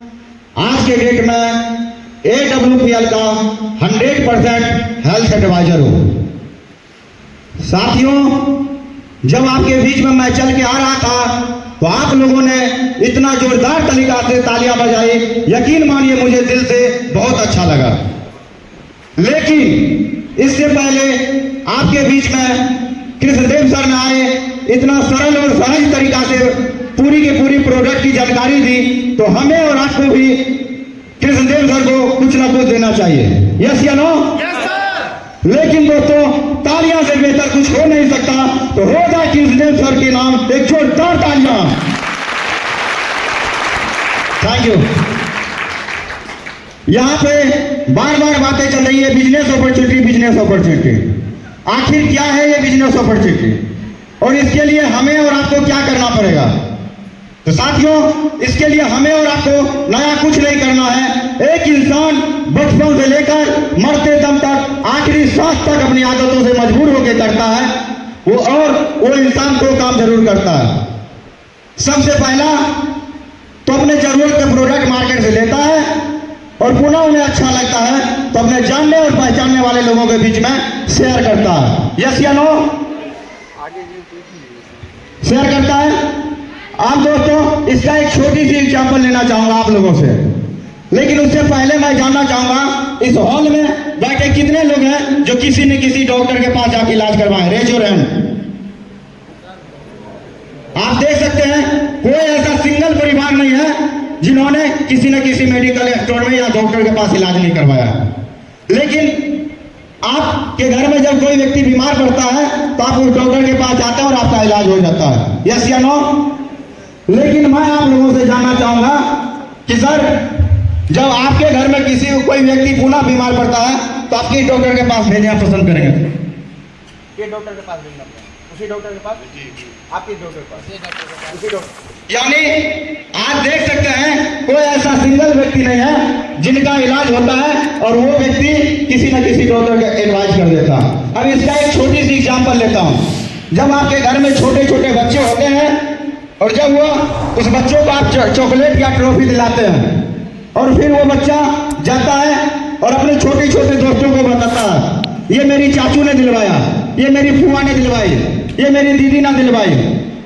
आज के डेट में AWPL का 100% हेल्थ एडवाइजर हूं। साथियों, जब आपके बीच में मैं चल के आ रहा था तो आप लोगों ने इतना जोरदार तरीका से तालियां बजाई, यकीन मानिए मुझे दिल से बहुत अच्छा लगा। लेकिन इससे पहले आपके बीच में कृष्णदेव सर ने आए, इतना सरल और सहज तरीका से पूरी की पूरी प्रोडक्ट की जानकारी दी, तो हमें और आपको भी कृष्णदेव सर को कुछ ना कुछ देना चाहिए। यस या नो? Yes sir. लेकिन दोस्तों, तालियां से बेहतर कुछ हो नहीं सकता, तो हो जाए कृष्णदेव सर के नाम एक जोरदार तालियां। Thank you. यहां पे बार बार बातें चल रही है बिजनेस अपॉर्चुनिटी, बिजनेस अपॉर्चुनिटी। आखिर क्या है ये बिजनेस अपॉर्चुनिटी और इसके लिए हमें और आपको क्या करना पड़ेगा? तो साथियों, इसके लिए हमें और आपको नया कुछ नहीं करना है। एक इंसान बचपन से लेकर मरते दम तक, आखिरी सांस तक अपनी आदतों से मजबूर होकर करता है वो इंसान दो काम जरूर करता है। सबसे पहला तो अपने जरूरत के प्रोडक्ट मार्केट से लेता है और पुनः उन्हें अच्छा लगता है तो अपने जानने और पहचानने वाले लोगों के बीच में शेयर करता है। यस या नो? शेयर करता है। आप दोस्तों, इसका एक छोटी सी एग्जांपल लेना चाहूंगा आप लोगों से, लेकिन उससे पहले मैं जानना चाहूंगा इस हॉल में बैठे कितने लोग हैं जो किसी न किसी डॉक्टर के पास जाके इलाज करवाए? Raise your hand. आप देख सकते हैं कोई ऐसा सिंगल परिवार नहीं है जिन्होंने किसी न किसी मेडिकल स्टोर में या डॉक्टर के पास इलाज नहीं करवाया। लेकिन आपके घर में जब कोई व्यक्ति बीमार पड़ता है तो आप उस डॉक्टर के पास जाते हैं और आपका इलाज हो जाता है। यस या नो? लेकिन मैं आप लोगों से जानना चाहूंगा कि सर, जब आपके घर में कोई व्यक्ति पुनः बीमार पड़ता है तो आप किस डॉक्टर के पास भेजना पसंद करेंगे? ये डॉक्टर के पास भेजना पड़ेगा, उसी डॉक्टर के पास। आप किस डॉक्टर के पास? उसी डॉक्टर। यानी आज देख सकते हैं कोई ऐसा सिंगल व्यक्ति नहीं है जिनका इलाज होता है और वो व्यक्ति किसी न किसी डॉक्टर का एडवाइस कर देता है। अब इसका एक छोटी सी एग्जांपल लेता हूँ। जब आपके घर में छोटे छोटे बच्चे होते हैं और जब वो उस बच्चों को आप चॉकलेट या ट्रॉफी दिलाते हैं और फिर वो बच्चा जाता है और अपने छोटे छोटे दोस्तों को बताता है, ये मेरी चाचू ने दिलवाया, ये मेरी फूफा ने दिलवाई, ये मेरी दीदी ने दिलवाई।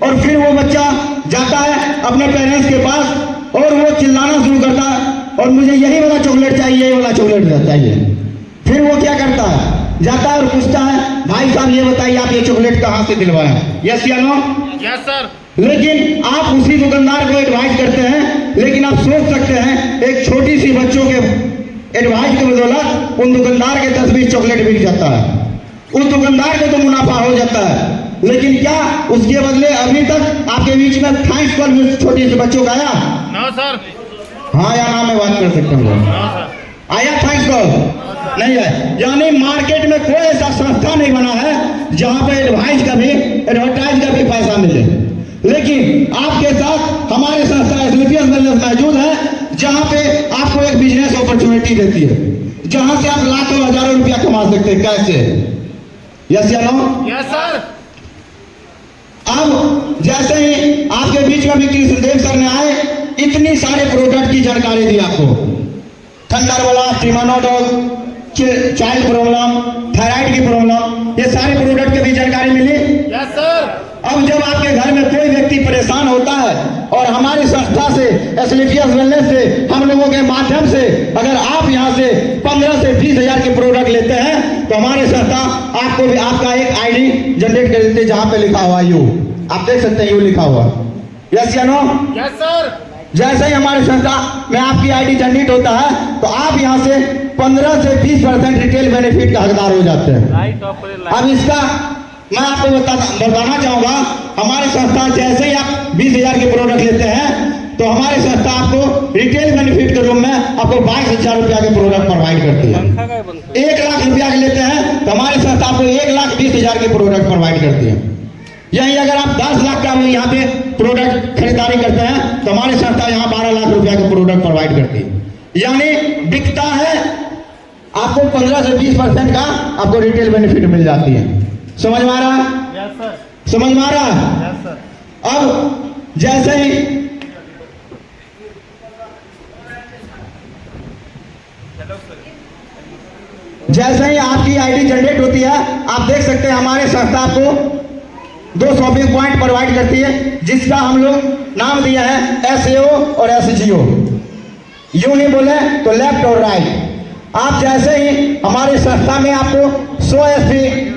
और फिर वो बच्चा जाता है अपने पेरेंट्स के पास और वो चिल्लाना शुरू करता है और मुझे यही वाला चॉकलेट चाहिए, ये वाला चॉकलेट चाहिए। फिर वो क्या करता है? जाता है और पूछता है, भाई साहब ये बताइए आप ये चॉकलेट कहाँ से दिलवाए? यस या नो? Yes sir. लेकिन आप उसी दुकानदार को एडवाइस करते हैं, लेकिन आप सोच सकते हैं एक छोटी सी बच्चों के एडवाइस की बदौलत उन दुकानदार के 10-20 चॉकलेट बिक जाता है, उस दुकानदार को तो मुनाफा हो जाता है। लेकिन क्या उसके बदले अभी तक आपके बीच में थैंक्स कॉल छोटे से बच्चों का आया? No sir. हाँ या ना में बात कर सकते हैं? आया थैंक्स कॉल? नहीं है। यानी मार्केट में कोई ऐसा संस्था नहीं बना है जहां पे एडवाइस का भी, एडवर्टाइज का भी पैसा मिले। लेकिन आपके साथ हमारी संस्था एसलीपीएस वेलनेस मौजूद है, जहां पे आपको एक बिजनेस अपॉर्चुनिटी देती है, जहां से आप लाखों हजारों रुपया कमा सकते हैं। कैसे? यस या नो? Yes sir. अब जैसे ही आपके बीच में भी कृष्णदेव सर ने आए, इतनी सारे प्रोडक्ट की जानकारी दी आपको, थंडरवाला, ट्रिमानोडोल, चाइल्ड प्रॉब्लम, थायराइड की प्रॉब्लम, ये सारे प्रोडक्ट की भी जानकारी मिली। Yes sir. अब जब आपके घर में कोई व्यक्ति परेशान होता है और हमारी संस्था से, एसलीपीएस वेलनेस से, हम लोगों के माध्यम से अगर आप यहाँ से 15 से 20 हजार के प्रोडक्ट लेते हैं तो हमारी संस्था आपको भी आपका एक आईडी जनरेट कर देती है जहां पे लिखा हुआ यू। आप देख सकते हैं यू लिखा हुआ। यस या नो? Yes sir. जैसे ही हमारी संस्था में आपकी आईडी जनरेट होता है तो आप यहाँ से 15 से 20% रिटेल बेनिफिट का हकदार हो जाते हैं। अब इसका मैं आपको बताना चाहूंगा, हमारी संस्था जैसे ही आप 20,000 के प्रोडक्ट लेते हैं तो हमारी संस्था आपको रिटेल बेनिफिट के रूप में आपको 22,000 रुपया के प्रोडक्ट प्रोवाइड करती है। 1 लाख रुपया के लेते हैं तो हमारी संस्था आपको 1,20,000 के प्रोडक्ट प्रोवाइड करती है। यही अगर आप 10 लाख का यहाँ पे प्रोडक्ट खरीदारी करते हैं तो हमारी संस्था यहाँ 12 लाख रुपया के प्रोडक्ट प्रोवाइड करती है। यानी बिकता है आपको 15 से 20% का आपको रिटेल बेनिफिट मिल जाती है। समझ में आ रहा है? Yes sir. समझ में आ रहा है? Yes sir. अब जैसे ही जैसे ही आपकी आईडी जनरेट होती है, आप देख सकते हैं हमारे संस्था आपको 2 शॉपिंग पॉइंट प्रोवाइड करती है, जिसका हम लोग नाम दिया है SAO और SGO। यूं ही बोले तो लेफ्ट और राइट। आप जैसे ही हमारे संस्था में आपको 100 SP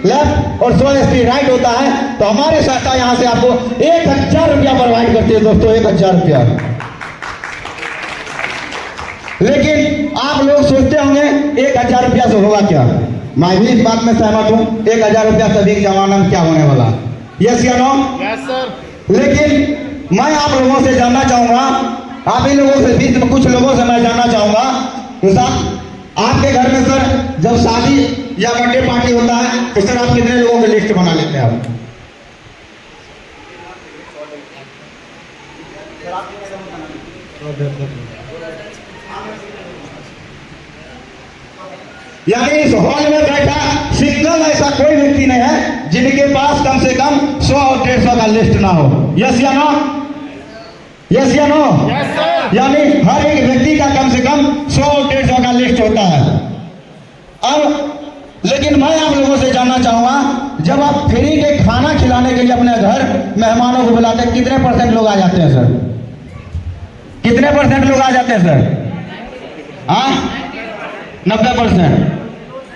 लेफ्ट और 100 SP राइट होता है, तो हमारी संस्था यहाँ से आपको 1000 रुपया प्रोवाइड करती है दोस्तों, 1000 रुपया। लेकिन आप लोग सोचते होंगे 1000 रुपया से होगा क्या? मैं भी इस बात में सहमत हूँ, 1000 रुपया सभी के जमाना में क्या होने वाला। यस या नो? Yes sir. लेकिन मैं आप लोगों से जानना चाहूंगा, आप ही लोगों से बीच में कुछ लोगों से मैं जानना चाहूंगा कि सर आपके घर में सर जब शादी या बर्थडे पार्टी होता है तो सर आप कितने लोगों की लिस्ट बना लेते हैं? आप यानी इस हॉल में बैठा सिंगल ऐसा कोई व्यक्ति नहीं है जिनके पास कम से कम 100 और 150 का लिस्ट ना हो। यस या नो? यस या नो? Yes sir. यानी हर एक व्यक्ति का कम से कम 100 और 150 का लिस्ट होता है। अब लेकिन मैं आप लोगों से जानना चाहूंगा, जब आप फ्री के खाना खिलाने के लिए अपने घर मेहमानों को बुलाते हैं, कितने % लोग आ जाते हैं सर? कितने % लोग आ जाते हैं सर? हाँ, 90%।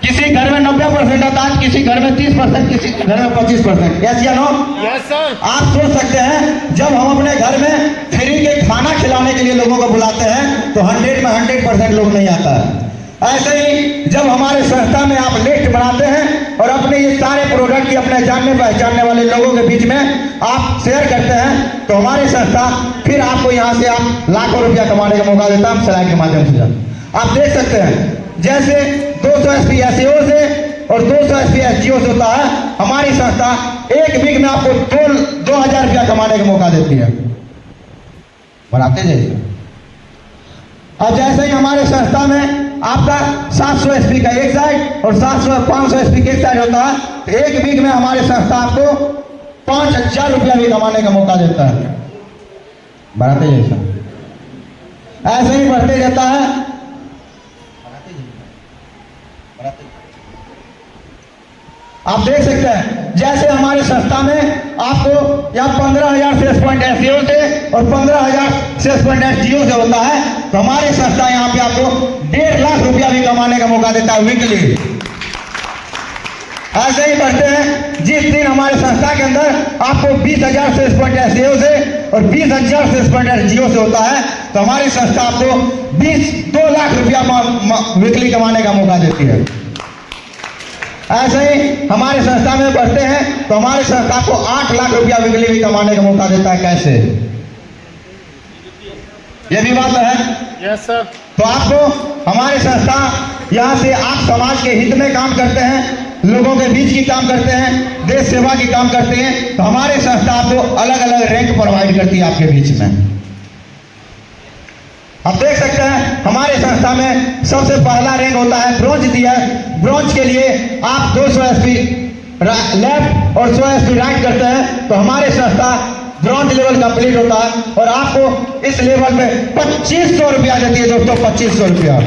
किसी घर में 90% आता है, किसी घर में 30%, किसी घर में 25%। यस या नो? Yes sir. आप सोच सकते हैं जब हम अपने घर में फ्री के खाना खिलाने के लिए लोगों को बुलाते हैं तो 100 में 100% लोग नहीं आता है। ऐसे ही जब हमारे संस्था में आप लिस्ट बनाते हैं और अपने ये सारे प्रोडक्ट की अपने जानने पहचानने वाले लोगों के बीच में आप शेयर करते हैं, तो हमारी संस्था फिर आपको यहाँ से आप लाखों रुपया कमाने का मौका देता है स्लाइड के माध्यम से। आप देख सकते हैं जैसे 200 SP SAO से और 200 SP SGO से होता है, हमारी संस्था एक वीक में आपको 2000 रुपया कमाने का मौका देती है। बनाते जाइए। और जैसे ही हमारे संस्था में आपका 700 SP का एक साइड और 500 SP का एक साइड होता है, तो एक वीक में हमारे संस्था आपको 5000 रुपया भी कमाने का मौका देता है। बढ़ाते जाइए, ऐसे ही बढ़ते जाता है। आप देख सकते हैं जैसे हमारे संस्था में आपको यहाँ 15,000 सेल्स पॉइंट SAO से और 15,000 सेल्स पॉइंट SGO से होता है, तो हमारी संस्था यहाँ पे आपको 1.5 लाख रुपया भी कमाने का मौका देता है वीकली। ऐसे ही बढ़ते हैं, जिस दिन हमारे संस्था के अंदर आपको 20,000 सेल्स पॉइंट SAO से और 20,000 सेल्स पॉइंट SGO से होता है, तो हमारी संस्था आपको 2 लाख रुपया वीकली कमाने का मौका देती है। ऐसे ही हमारे संस्था में बढ़ते हैं तो हमारी संस्था को 8 लाख रुपया वीकली भी कमाने का मौका देता है। कैसे? ये भी बात है। Yes sir. तो आपको हमारी संस्था यहाँ से आप समाज के हित में काम करते हैं, लोगों के बीच की काम करते हैं, देश सेवा की काम करते हैं, तो हमारी संस्था आपको अलग अलग रैंक प्रोवाइड करती है आपके बीच में। आप देख सकते हैं हमारे संस्था में सबसे पहला रैंक होता है ब्रॉन्ज दिया है। ब्रॉन्ज के लिए आप 200 SP लेफ्ट और 100 SP राइट करते हैं, तो हमारे संस्था ब्रॉन्ज लेवल कंप्लीट होता है और आपको इस लेवल में 2500 रुपया देती है दोस्तों, 2500 रुपया।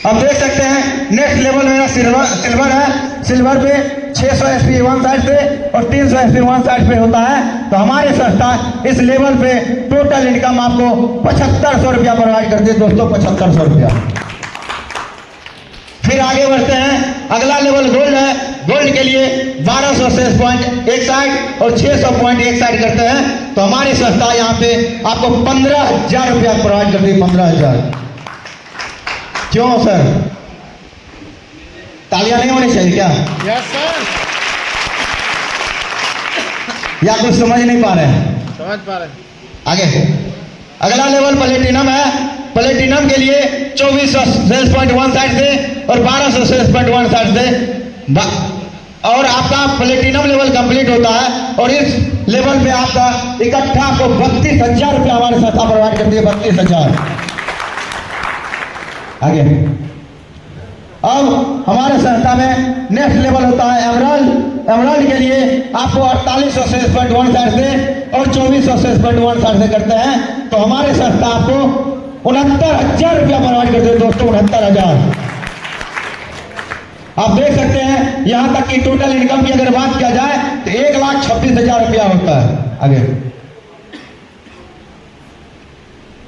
अब देख सकते हैं नेक्स्ट लेवल मेरा सिल्वर है। सिल्वर पे 600 SP वन साइड से और 300 SP वन साइड पे होता है, तो हमारी संस्था इस लेवल पे टोटल इनकम आपको 7500 रुपया प्रोवाइड करती है दोस्तों, 7500 रुपया। फिर आगे बढ़ते हैं, अगला लेवल गोल्ड है। गोल्ड के लिए 1200 सेल्स पॉइंट एक साइड और 600 पॉइंट एक साइड करते हैं, तो हमारी संस्था यहाँ पे आपको 15,000 रुपया प्रोवाइड करती है। 15,000। क्यों सर? तालियां नहीं होनी चाहिए क्या? Yes sir. या कुछ समझ नहीं पा रहे हैं? समझ पा रहे हैं। आगे अगला लेवल प्लेटिनम है। प्लेटिनम के लिए 2400 सेल्स पॉइंट वन साइड से और 1200 सेल्स पॉइंट वन साइड से, और आपका प्लेटिनम लेवल कंप्लीट होता है और इस लेवल पे आपका इकट्ठा आपको 32,000 रुपया हमारी संस्था प्रोवाइड करती है। 32,000। आगे अब हमारे संस्था में नेक्स्ट लेवल होता है एमराल्ड। एमराल्ड के लिए आपको 4800 सेल्स पॉइंट वन साइड से और 2400 सेल्स पॉइंट वन साइड से करते हैं, तो हमारे संस्था आपको 69,000 रुपया प्रोवाइड करते हैं दोस्तों, 69,000। आप देख सकते हैं यहां तक कि टोटल इनकम की अगर बात किया जाए तो 1,26,000 रुपया होता है।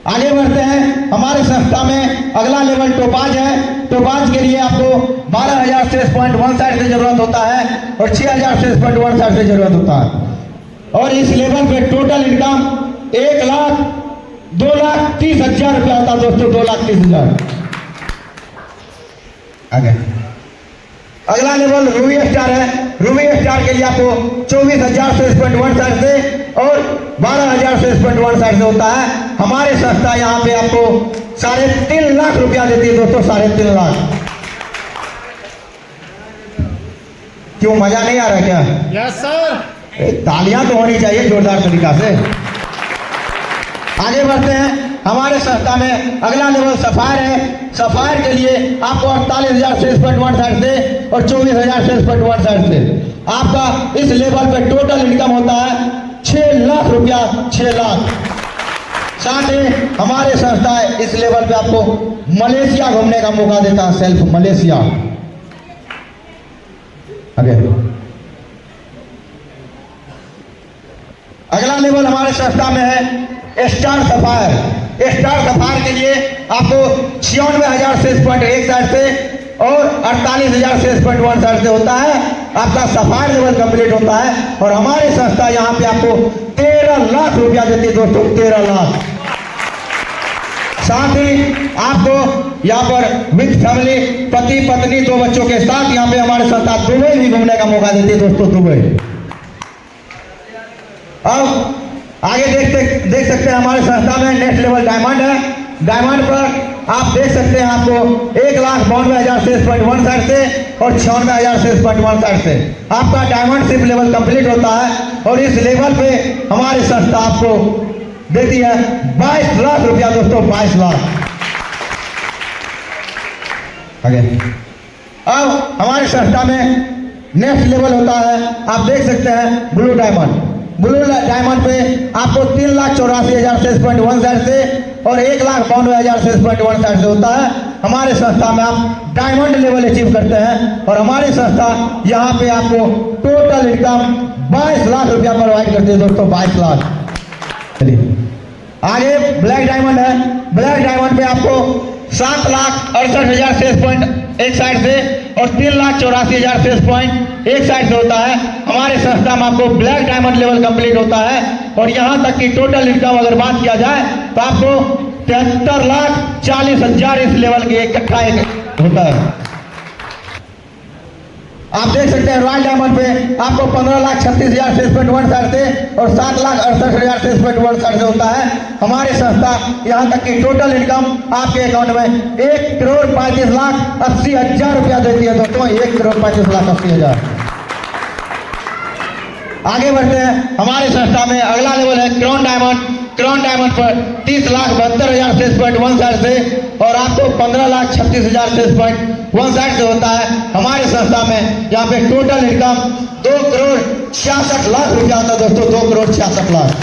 आगे बढ़ते हैं। हमारे संस्था में अगला लेवल टोपाज है। टोपाज के लिए आपको 12,000 सेल्स पॉइंट वन साइड से जरूरत होता है और 6,000 सेल्स पॉइंट वन साइड से जरूरत होता है। और इस लेवल पे टोटल इनकम 2,30,000 रुपया होता है दोस्तों, 2,30,000। आगे अगला लेवल रूबी स्टार है। रूबी स्टार के लिए आपको 24,000 सेल्स पॉइंट वन साइड से और 12,000 सेल्स पॉइंट वन साइड से होता है। हमारी संस्था यहाँ पे आपको 3.5 लाख रुपया देती है दोस्तों, 3.5 लाख। क्यों, मजा नहीं आ रहा क्या? Yes sir. तालियां तो होनी चाहिए जोरदार तरीका से। आगे बढ़ते हैं। हमारे संस्था में अगला लेवल सफायर है। सफायर के लिए आपको 48,000 सेल्स पॉइंट वन साइड से और 24,000 सेल्स पॉइंट वन साइड से आपका इस लेवल पे टोटल इनकम होता है 6 लाख रुपया, 6 लाख। साथ ही हमारे संस्था इस लेवल पे आपको मलेशिया घूमने का मौका देता है, सेल्फ मलेशिया। आगे अगला लेवल हमारे संस्था में है स्टार सफायर। स्टार सफायर के लिए आपको 96,000 सेल्स पॉइंट एक साइड से और 48,000 सेल्स पॉइंट वन साइड से होता है। आपका सफायर लेवल कंप्लीट होता है और हमारी संस्था यहाँ पे आपको 13 लाख रुपया देती है दोस्तों, 13 लाख। साथ ही आपको यहाँ पर विद फैमिली, पति पत्नी 2 बच्चों के साथ यहाँ पे हमारे संस्था दुबई भी घूमने का मौका देती है दोस्तों, दुबई। अब आगे देख सकते हैं हमारे संस्था में नेक्स्ट लेवल डायमंड है। डायमंड पर आप देख सकते हैं आपको 1,92,000 सेल्स पॉइंट वन साइड से और 96,000 सेल्स पॉइंट वन साइड से आपका डायमंडशिप लेवल कंप्लीट होता है। और इस लेवल पे हमारी संस्था आपको देती है 22 लाख रुपया दोस्तों, 22 लाख। आगे अब हमारी संस्था में नेक्स्ट लेवल होता है, आप देख सकते हैं ब्लू डायमंड। ब्लू डायमंड पे आपको 3,84,000 सेल्स पॉइंट वन साइड से और 1,92,000 सेल्स पॉइंट वन साइड से होता है। हमारे संस्था में आप डायमंड लेवल अचीव करते हैं और हमारी संस्था यहाँ पे आपको टोटल इनकम 22 लाख रुपया प्रोवाइड करती है दोस्तों, 22 लाख। चलिए आगे ब्लैक डायमंड है। ब्लैक डायमंड पे आपको 7,68,000 सेल्स पॉइंट एक साइड से और 3,84,000 सेल्स पॉइंट एक साइड से होता है। हमारे संस्था में आपको ब्लैक डायमंड लेवल कंप्लीट होता है और यहाँ तक कि टोटल इनकम अगर बात किया जाए तो आपको 73,40,000 इस लेवल के इकट्ठा होता है। आप देख सकते हैं रॉयल डायमंड पे आपको 15,36,000 सेल्स पॉइंट वन साइड से और 7,68,000 सेल्स पॉइंट वन साइड से होता है। हमारी संस्था यहाँ तक कि टोटल इनकम आपके अकाउंट में 1,35,80,000 रुपया देती है दोस्तों, 1,35,80,000। आगे बढ़ते हैं। हमारी संस्था में अगला लेवल है क्राउन डायमंड। क्राउन डायमंड पर 30,72,000 सेल्स पॉइंट वन साइड से और आपको 15,36,000 सेल्स पॉइंट वन साइड से होता है। हमारे संस्था में यहाँ पे टोटल इनकम 2,66,00,000 रुपया आता है दोस्तों, 2,66,00,000।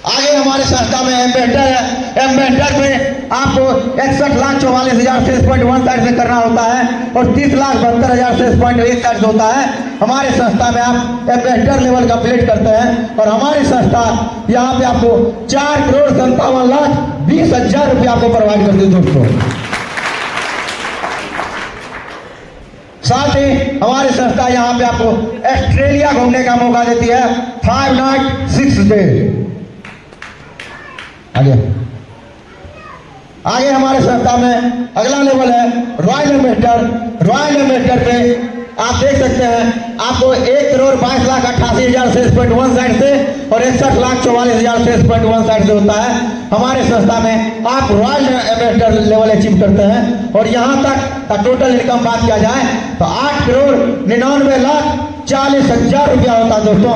आगे हमारे संस्था में एम्बेसडर है। एम्बेसडर पे आपको 61,44,000 सेल्स पॉइंट वन साइड से करना होता है और 30,72,000 सेल्स पॉइंट एक साइड से होता है। हमारे संस्था में आप एम्बेसडर लेवल कंप्लीट करते हैं और हमारी संस्था यहाँ पे आपको 4,57,20,000 रुपया आपको प्रोवाइड करती है दोस्तों। साथ ही हमारी संस्था यहाँ पे आपको ऑस्ट्रेलिया घूमने का मौका देती है 5 नाइट 6 डे। आगे हमारे संस्था में अगला लेवल है रॉयल एम्बेसडर। रॉयल एम्बेसडर पे आप देख सकते हैं आपको 1,22,88,000 सेल्स पॉइंट वन साइड से और 61,44,000 सेल्स पॉइंट वन साइड से होता है। हमारे संस्था में आप रॉयल एम्बेसडर लेवल अचीव करते हैं और यहाँ तक का टोटल इनकम बात किया जाए तो 8,99,40,000 रुपया होता है दोस्तों।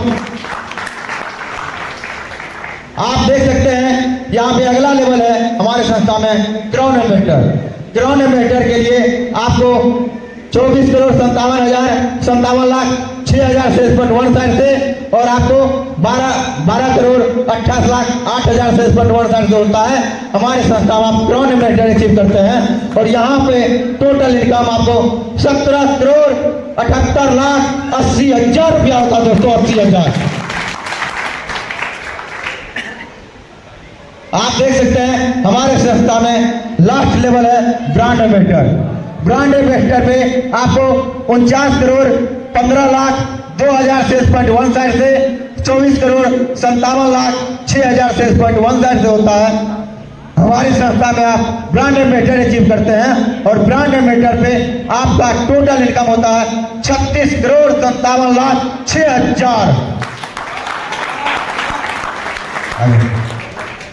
आप देख सकते हैं यहाँ पे अगला लेवल है हमारे संस्था में क्राउन एम्बेसडर। क्राउन एम्बेसडर के लिए आपको 24,57,57,56,000 6,000 सेल्स पॉइंट वन साइड से, और आपको 12 crore 28 lakh 8,000 sales point one side से होता है। हमारी संस्था में आप क्राउन एम्बेसडर अचीव करते हैं, और यहाँ पे टोटल इनकम आपको 17 करोड़ 78 लाख 80,000 रुपया होता है दोस्तों, 80,000। आप देख सकते हैं हमारे संस्था में लास्ट लेवल है ब्रांड एम्बेसडर। ब्रांड एम्बेसडर पे आपको 49 crore 15 lakh 2,000 sales point one side से, 24 crore 57 lakh 6,000 sales point one side से होता है। हमारी संस्था में आप ब्रांड एम्बेसडर अचीव करते हैं, और ब्रांड एम्बेसडर पे आपका टोटल इनकम होता है 36 करोड़ 57 लाख 6,000।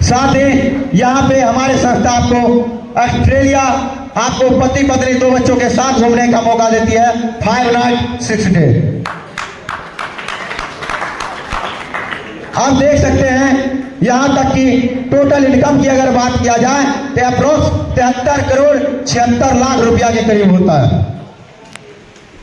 साथ ही यहाँ पे हमारे संस्था आपको ऑस्ट्रेलिया, आपको पति पत्नी 2 बच्चों के साथ घूमने का मौका देती है 5 नाइट 6 डे। आप देख सकते हैं यहाँ तक कि टोटल इनकम की अगर बात किया जाए तो अप्रोक्स 73 करोड़ 76 लाख रुपया के करीब होता है।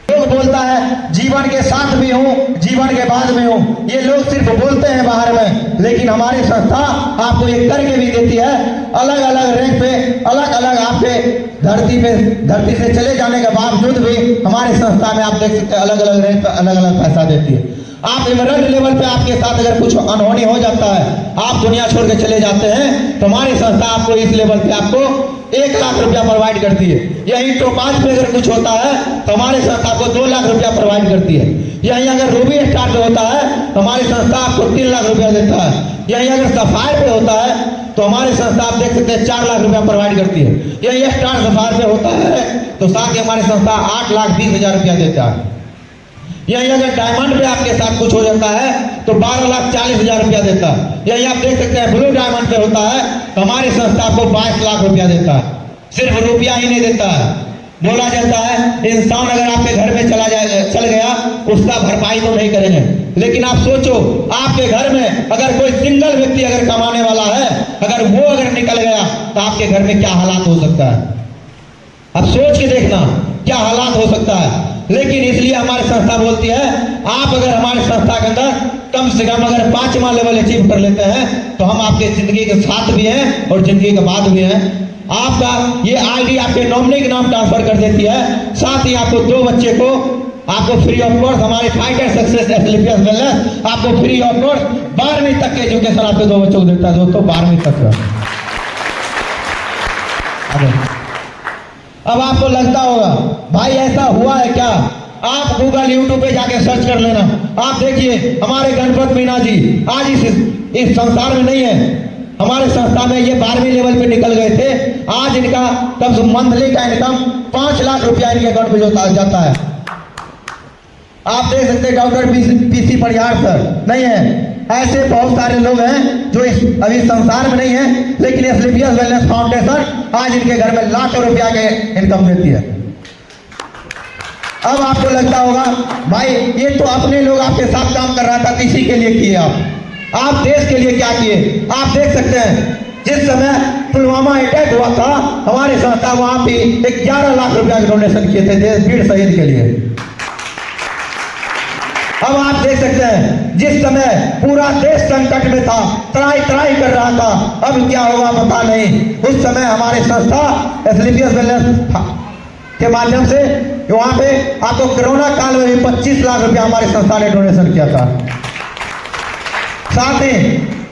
लोग बोलता है जीवन के साथ भी हूँ, जीवन के बाद में हूँ, ये लोग सिर्फ बोलते हैं बाहर में, लेकिन हमारी संस्था आपको ये करके भी देती है। अलग अलग रैंक पे, अलग अलग आपके धरती से चले जाने के बावजूद भी हमारी संस्था में आप देख सकते हैं अलग अलग रैंक पे अलग अलग पैसा देती है। आप इमरल्ड लेवल पे आपके साथ अगर कुछ अनहोनी हो जाता है, आप दुनिया छोड़ के चले जाते हैं, तो हमारी संस्था आपको इस लेवल पे आपको 1 लाख रुपया प्रोवाइड करती है। यही टोपाज पे अगर कुछ होता है तो हमारी संस्था आपको 2 लाख रुपया प्रोवाइड करती है। यही अगर रूबी स्टार पे होता है तो हमारी संस्था आपको 3 लाख रुपया देता है। यही अगर सफायर पे होता है तो हमारी संस्था आप देख सकते हैं 4 लाख रुपया प्रोवाइड करती है। यही स्टार सफायर पे होता है तो साथ ही हमारी संस्था 8,20,000 रुपया देता है। यही अगर डायमंड पे आपके साथ कुछ हो जाता है तो 12,40,000 रुपया देता है। यही आप देख सकते हैं ब्लू डायमंड पे होता है तो हमारी संस्था आपको 22 लाख रुपया देता है। सिर्फ रुपया ही नहीं देता है, बोला जाता है इंसान अगर आपके घर में चल गया उसका भरपाई तो नहीं करेंगे, लेकिन आप सोचो आपके घर में अगर कोई सिंगल व्यक्ति अगर कमाने वाला है, अगर वो अगर निकल गया तो आपके घर में क्या हालात हो सकता है। अब सोच के देखना क्या हालात हो सकता है। लेकिन इसलिए हमारी संस्था बोलती है आप अगर हमारी संस्था के अंदर कम से कम अगर 5वां लेवल अचीव कर लेते हैं तो हम आपके जिंदगी के साथ भी हैं और जिंदगी के बाद भी हैं। आपका ये आईडी आपके नॉमिनी के नाम ट्रांसफर कर देती है। साथ ही आपको 2 बच्चे को आपको फ्री ऑफ कोर्स हमारे फाइटर सक्सेस एसलीपियस वेलनेस आपको फ्री ऑफ कोर्स 12वीं तक के एजुकेशन आपके 2 बच्चों को देता है दोस्तों, 12वीं तक। अब आपको लगता होगा भाई ऐसा हुआ है क्या, आप गूगल यूट्यूब पे जाके सर्च कर लेना। आप देखिए हमारे गणपत मीना जी आज इस संसार में नहीं है। हमारे संस्था में ये 12वीं लेवल पे निकल गए थे। आज इनका कम से मंथली का इनकम 5 लाख रुपया इनके अकाउंट में जाता है। आप देख सकते हैं डॉक्टर पीसी परिहार सर नहीं है, ऐसे बहुत सारे लोग हैं जो अभी संसार में नहीं है, लेकिन एसलीपियस वेलनेस फाउंडेशन आज इनके घर में लाखों रुपया के इनकम देती है। अब आपको लगता होगा भाई ये तो अपने लोग आपके साथ काम कर रहा था, किसी के लिए किए आप देश के लिए क्या किए। आप देख सकते हैं जिस समय पुलवामा अटैक हुआ था हमारी संस्था वहां भी 11 लाख रुपया के डोनेशन किए थे वीर शहीद के लिए। अब आप देख सकते हैं जिस समय पूरा देश संकट में था, त्राई कर रहा था, अब क्या होगा पता नहीं। उस समय हमारी संस्था एसलीपियस वेलनेस के माध्यम से वहां पे आपको कोरोना काल में भी 25 लाख रुपया हमारी संस्था ने डोनेशन किया था। साथ ही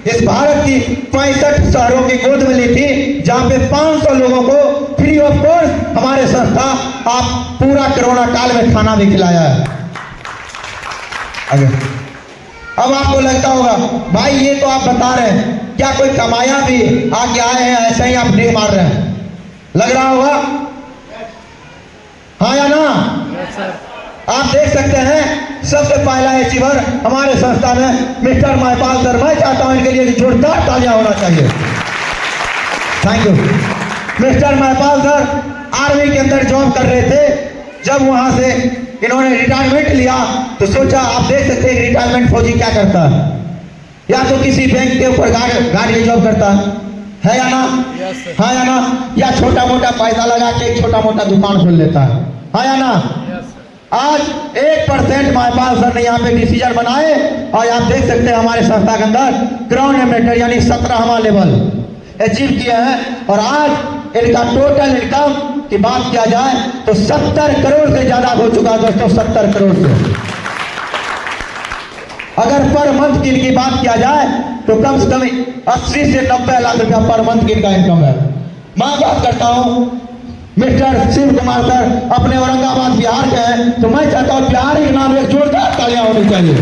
इस भारत की 65 शहरों की गोद में ली थी, जहां पे 500 लोगों को फ्री ऑफ कोर्स हमारे संस्था आप पूरा कोरोना काल में खाना भी खिलाया है। अब आपको लगता होगा भाई ये तो आप बता रहे हैं, क्या कोई कमाया भी आके आए हैं, ऐसे ही आप नहीं मार रहे हैं, लग रहा होगा हाँ या ना। आप देख सकते हैं सबसे पहला अचीवर हमारे संस्था में मिस्टर महिपाल सर। मैं चाहता हूं इनके लिए जोरदार तालियां होना चाहिए। Thank you. Mister Mahipal sir army के अंदर जॉब कर रहे थे। जब वहां से इन्होंने रिटायरमेंट लिया तो सोचा, आप देख सकते हैं रिटायरमेंट फौजी क्या करता है, या तो किसी बैंक के ऊपर गार्ड की जॉब करता है या ना। हाँ या ना, या छोटा मोटा पैसा लगा के एक छोटा मोटा दुकान खोल लेता है, हाँ या ना। आज 1% महापाल सर ने यहाँ पे डिसीजन बनाए और आप देख सकते हैं हमारे संस्था के अंदर क्राउन मेटर यानी 17वां लेवल अचीव किया है। और आज इनका टोटल इनकम की बात किया जाए तो 70 करोड़ से ज्यादा हो चुका है दोस्तों, 70 करोड़ से। अगर पर मंथ की इनकी बात किया जाए तो कम से कम 80 से 90 लाख रुपया पर मंथ की इनका इनकम है। मैं बात करता हूं मिस्टर शिव कुमार सर अपने औरंगाबाद बिहार के हैं, तो मैं चाहता हूं बिहार के नाम एक जोरदार तालियां होनी चाहिए।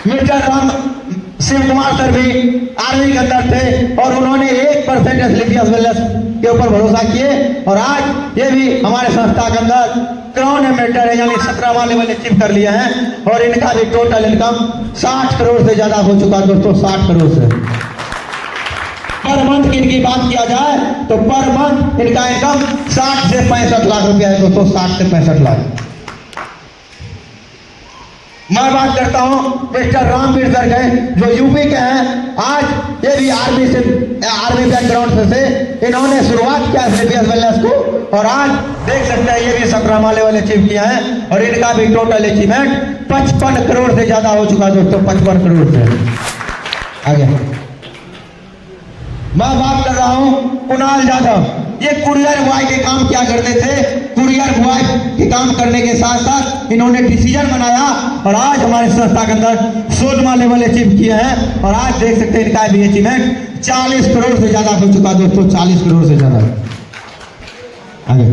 मिस्टर राम शिव कुमार सर भी आर्मी के अंदर थे और उन्होंने 1% स्लीपियस वेलनेस के ऊपर भरोसा किए और आज ये भी हमारे संस्था के अंदर क्राउन मेटर है यानी 17वां लेवल अचीव कर लिया है। और इनका भी टोटल इनकम 60 करोड़ से ज्यादा हो चुका है दोस्तों, 60 करोड़ से। पर मंथ की इनकी बात किया जाए तो पर मंथ इनका इनकम 60 से 65 लाख रुपया है दोस्तों, 60 से 65 लाख। मैं बात करता हूं मिस्टर रामवीर सर के जो यूपी के हैं, आज ये भी आर्मी बैकग्राउंड से इन्होंने शुरुआत किया स्लीपियस वेलनेस को और आज देख सकते हैं ये भी 17वां लेवल अचीव किया है और इनका भी टोटल अचीवमेंट 55 करोड़ से ज्यादा हो चुका है दोस्तों, 55 करोड़ से आगे। मैं बात कर रहा हूं कुणाल यादव, ये कुरियर बॉय के काम क्या करते थे। कुरियर बॉय के काम करने के साथ साथ इन्होंने डिसीजन बनाया और आज हमारे संस्था के अंदर 16वां लेवल अचीव किया है और आज देख सकते हैं इनका भी अचीवमेंट 40 करोड़ से ज्यादा हो चुका दोस्तों, 40 करोड़ से ज्यादा। आगे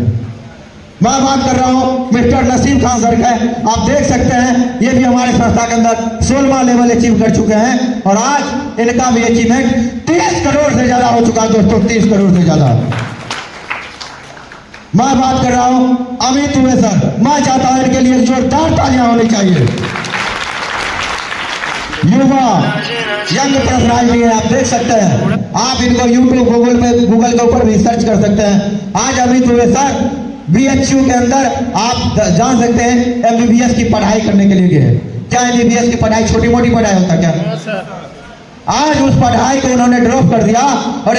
मैं बात कर रहा हूं मिस्टर नसीम खान सर का, आप देख सकते हैं ये भी हमारे संस्था के अंदर 16वां लेवल अचीव कर चुके हैं और आज इनका भी अचीवमेंट 30 करोड़ से ज्यादा हो चुका है दोस्तों, 30 करोड़ से ज्यादा। मैं बात कर रहा हूं अमित दुबे सर, मैं चाहता हूं इनके लिए जोरदार तालियां होनी चाहिए। युवा यंग पर्सनालिटी है, आप देख सकते हैं, आप इनको यूट्यूब गूगल के ऊपर भी सर्च कर सकते हैं। आज अमित दुबे सर BHU के अंदर आप जान सकते हैं MBBS की पढ़ाई करने के लिए गए। क्या MBBS की पढ़ाई छोटी मोटी पढ़ाई होता क्या? आज उस पढ़ाई को उन्होंने ड्रॉप कर दिया और